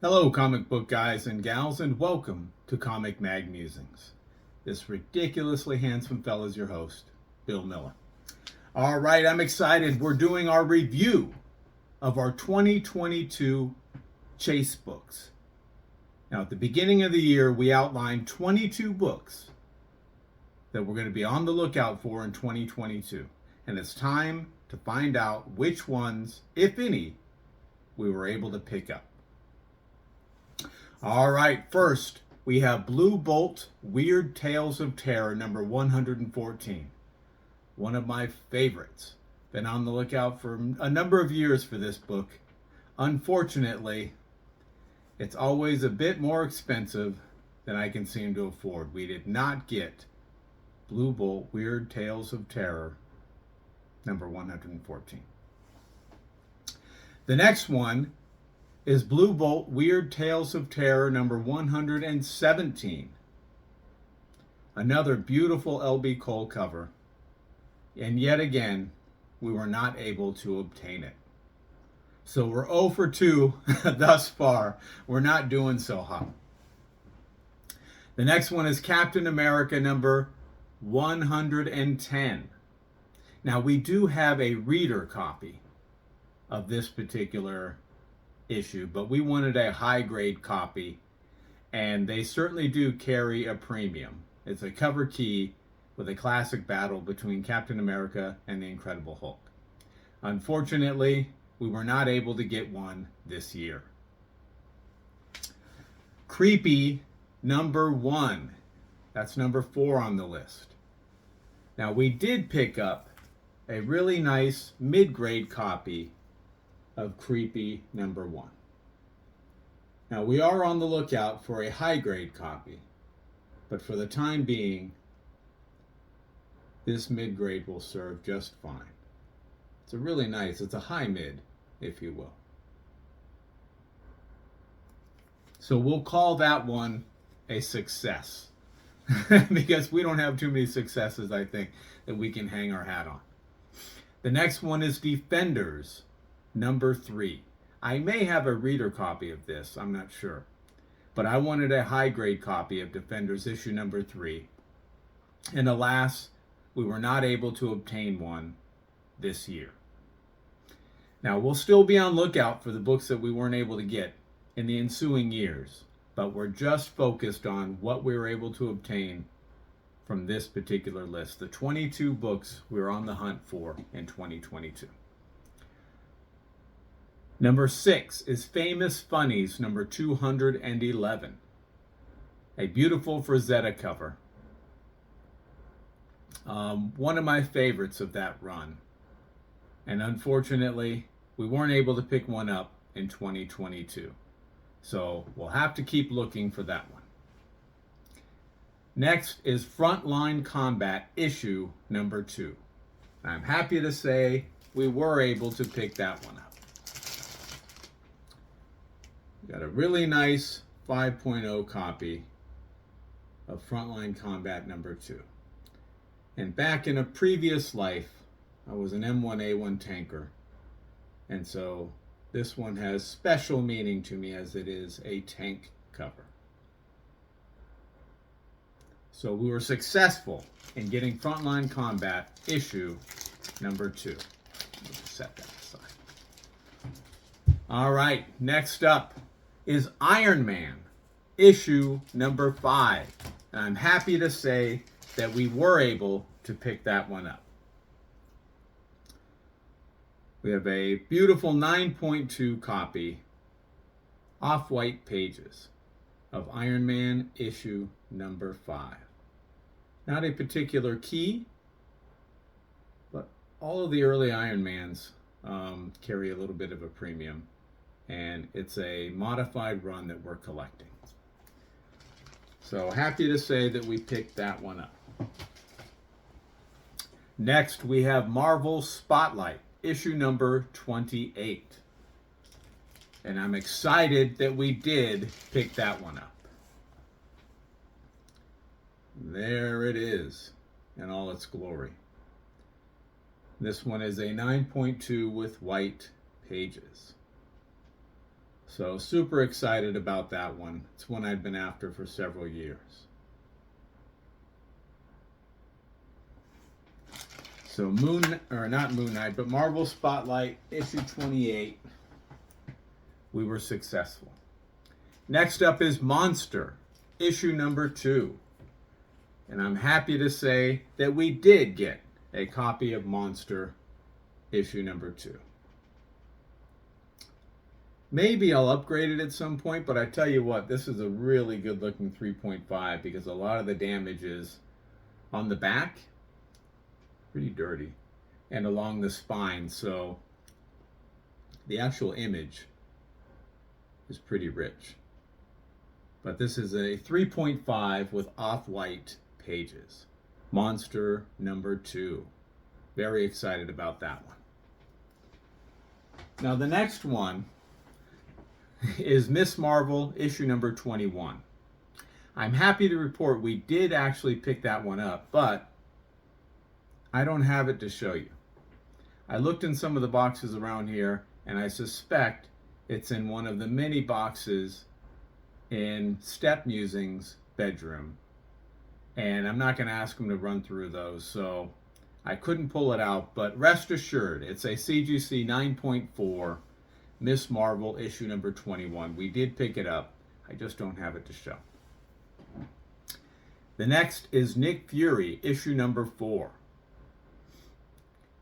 Hello, comic book guys and gals, and welcome to Comic Mag Musings. This ridiculously handsome fella is your host, Bill Miller. All right, I'm excited. We're doing our review of our 2022 Chase books. Now, at the beginning of the year, we outlined 22 books that we're going to be on the lookout for in 2022. And it's time to find out which ones, if any, we were able to pick up. All right, first we have Blue Bolt Weird Tales of Terror number 114. One of my favorites. Been on the lookout for a number of years for this book. Unfortunately, it's always a bit more expensive than I can seem to afford. We did not get Blue Bolt Weird Tales of Terror number 114. The next one is Blue Bolt Weird Tales of Terror number 117. Another beautiful L.B. Cole cover. And yet again, we were not able to obtain it. So we're 0 for 2 thus far. We're not doing so hot. The next one is Captain America number 110. Now we do have a reader copy of this particular issue, but we wanted a high grade copy, and they certainly do carry a premium. It's a cover key with a classic battle between Captain America and the Incredible Hulk. Unfortunately, we were not able to get one this year. Creepy number 1. That's number 4 on the list. Now we did pick up a really nice mid-grade copy of Creepy number 1. Now we are on the lookout for a high grade copy, but for the time being, this mid grade will serve just fine. It's a really nice, it's a high mid, if you will. So we'll call that one a success because we don't have too many successes, I think, that we can hang our hat on. The next one is Defenders number 3. I may have a reader copy of this, I'm not sure. But I wanted a high grade copy of Defenders issue number 3. And alas, we were not able to obtain one this year. Now we'll still be on lookout for the books that we weren't able to get in the ensuing years. But we're just focused on what we were able to obtain from this particular list. The 22 books we were on the hunt for in 2022. Number 6 is Famous Funnies, number 211. A beautiful Frazetta cover. One of my favorites of that run. And unfortunately, we weren't able to pick one up in 2022. So we'll have to keep looking for that one. Next is Frontline Combat, issue number 2. I'm happy to say we were able to pick that one up. Got a really nice 5.0 copy of Frontline Combat number 2. And back in a previous life, I was an M1A1 tanker. And so this one has special meaning to me as it is a tank cover. So we were successful in getting Frontline Combat issue number 2. Let's set that aside. All right, next up is Iron Man, issue number 5. And I'm happy to say that we were able to pick that one up. We have a beautiful 9.2 copy, off-white pages, of Iron Man issue number 5. Not a particular key, but all of the early Iron Mans carry a little bit of a premium. And it's a modified run that we're collecting. So happy to say that we picked that one up. Next, we have Marvel Spotlight, issue number 28. And I'm excited that we did pick that one up. There it is in all its glory. This one is a 9.2 with white pages. So super excited about that one. It's one I'd been after for several years. So not Moon Knight, but Marvel Spotlight issue 28. We were successful. Next up is Monster, issue number 2. And I'm happy to say that we did get a copy of Monster, issue number 2. Maybe I'll upgrade it at some point, but I tell you what, this is a really good looking 3.5 because a lot of the damage is on the back, pretty dirty, and along the spine, so the actual image is pretty rich. But this is a 3.5 with off-white pages. Monster number 2. Very excited about that one. Now the next one is Miss Marvel, issue number 21. I'm happy to report we did actually pick that one up, but I don't have it to show you. I looked in some of the boxes around here, and I suspect it's in one of the many boxes in Step Musing's bedroom. And I'm not going to ask him to run through those, so I couldn't pull it out, but rest assured, it's a CGC 9.4 Miss Marvel issue number 21. We did pick it up. I just don't have it to show. The next is Nick Fury, issue number 4.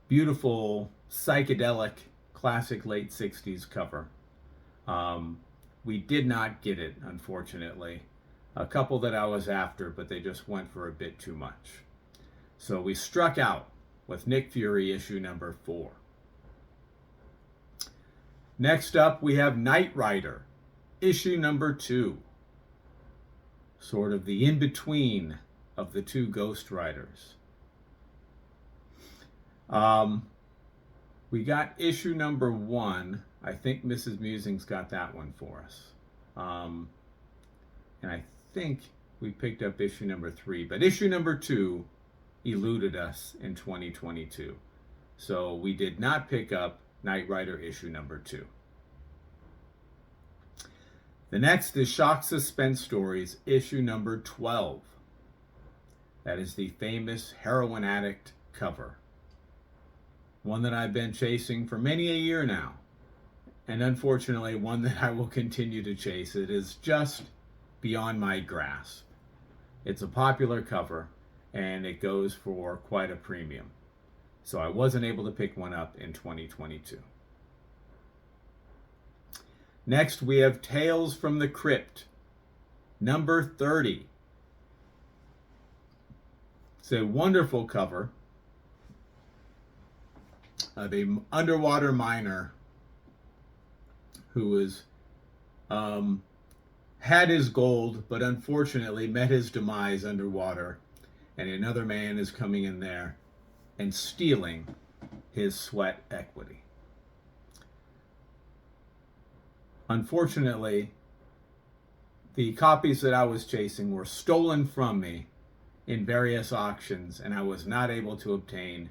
Beautiful, psychedelic, classic late 60s cover. We did not get it, unfortunately. A couple that I was after, but they just went for a bit too much. So we struck out with Nick Fury, issue number 4. Next up, we have Knight Rider, issue number 2. Sort of the in-between of the two Ghost Riders. We got issue number 1. I think Mrs. Musing's got that one for us. And I think we picked up issue number 3. But issue number 2 eluded us in 2022. So we did not pick up Knight Rider issue number 2. The next is Shock Suspense Stories, issue number 12. That is the famous Heroin Addict cover. One that I've been chasing for many a year now. And unfortunately, one that I will continue to chase. It is just beyond my grasp. It's a popular cover, and it goes for quite a premium. So I wasn't able to pick one up in 2022. Next, we have Tales from the Crypt, number 30. It's a wonderful cover of an underwater miner who is had his gold, but unfortunately met his demise underwater, and another man is coming in there and stealing his sweat equity. Unfortunately, the copies that I was chasing were stolen from me in various auctions, and I was not able to obtain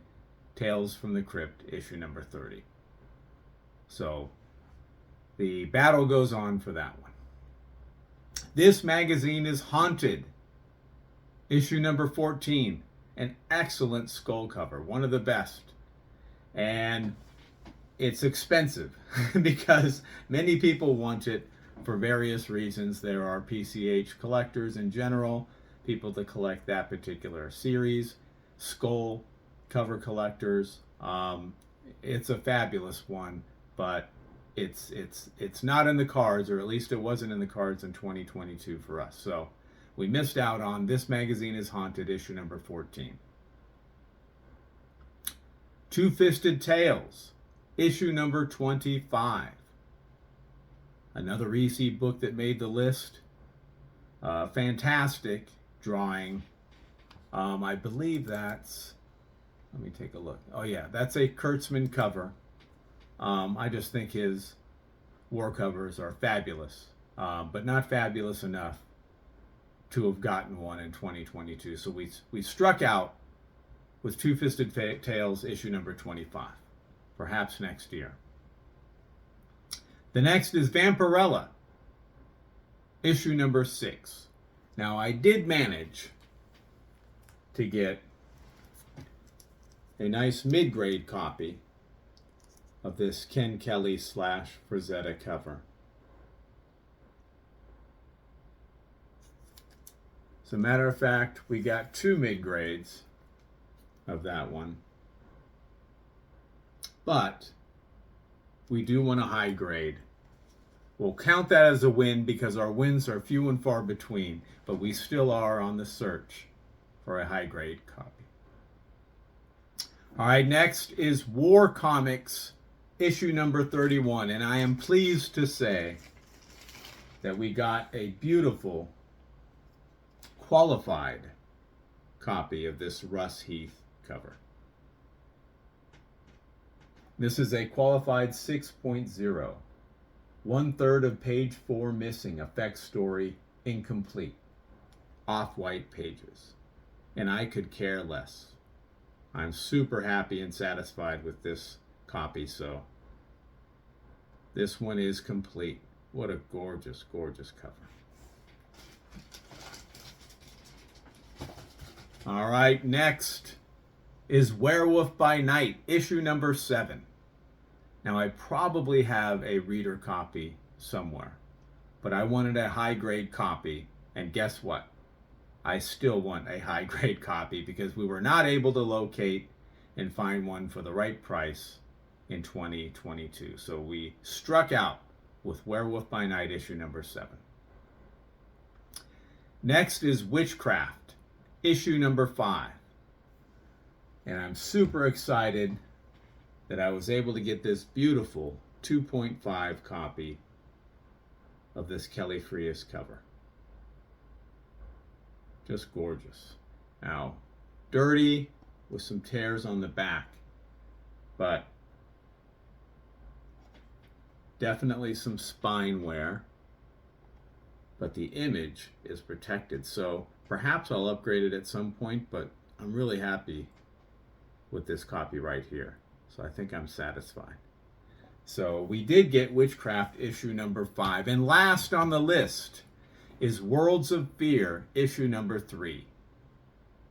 Tales from the Crypt issue number 30. So the battle goes on for that one. This magazine is Haunted, issue number 14. An excellent skull cover, one of the best. And it's expensive because many people want it for various reasons. There are PCH collectors in general, people that collect that particular series, skull cover collectors. It's a fabulous one, but it's not in the cards, or at least it wasn't in the cards in 2022 for us. So we missed out on This Magazine is Haunted, issue number 14. Two-Fisted Tales, issue number 25. Another EC book that made the list. Fantastic drawing. I believe that's, let me take a look. Oh yeah, that's a Kurtzman cover. I just think his war covers are fabulous, but not fabulous enough to have gotten one in 2022. So we struck out with Two-Fisted Tales issue number 25. Perhaps next year. The next is Vampirella, issue number 6. Now, I did manage to get a nice mid-grade copy of this Ken Kelly / Frazetta cover. As a matter of fact, we got 2 mid-grades of that one. But we do want a high grade. We'll count that as a win because our wins are few and far between, but we still are on the search for a high grade copy. All right, next is War Comics issue number 31, and I am pleased to say that we got a beautiful qualified copy of this Russ Heath cover. This is a qualified 6.0. 1/3 of page 4 missing, effect story incomplete. Off-white pages. And I could care less. I'm super happy and satisfied with this copy, so this one is complete. What a gorgeous, gorgeous cover. All right, next is Werewolf by Night, issue number 7. Now, I probably have a reader copy somewhere, but I wanted a high-grade copy, and guess what? I still want a high-grade copy because we were not able to locate and find one for the right price in 2022. So we struck out with Werewolf by Night, issue number 7. Next is Witchcraft, issue number 5. And I'm super excited that I was able to get this beautiful 2.5 copy of this Kelly Frias cover. Just gorgeous. Now, dirty with some tears on the back, but definitely some spine wear. But the image is protected, so perhaps I'll upgrade it at some point, but I'm really happy with this copy right here. So I think I'm satisfied. So we did get Witchcraft issue number 5. And last on the list is Worlds of Fear issue number 3.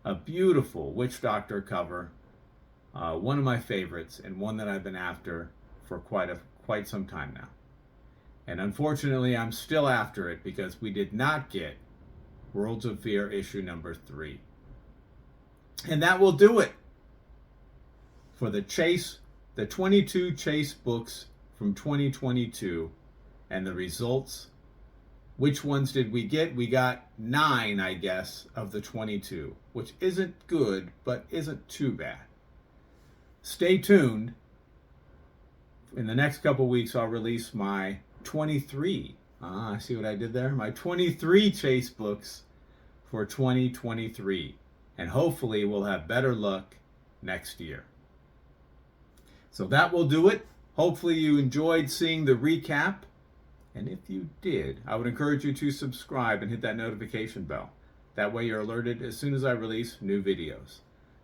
A beautiful Witch Doctor cover. One of my favorites and one that I've been after for quite some time now. And unfortunately, I'm still after it because we did not get Worlds of Fear issue number 3. And that will do it for the 22 Chase books from 2022 and the results. Which ones did we get? We got 9, I guess, of the 22, which isn't good, but isn't too bad. Stay tuned. In the next couple weeks, I'll release my 23. I see what I did there. My 23 Chase books for 2023. And hopefully we'll have better luck next year. So that will do it. Hopefully you enjoyed seeing the recap. And if you did, I would encourage you to subscribe and hit that notification bell. That way you're alerted as soon as I release new videos.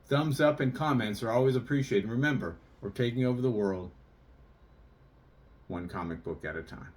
Thumbs up and comments are always appreciated. Remember, we're taking over the world one comic book at a time.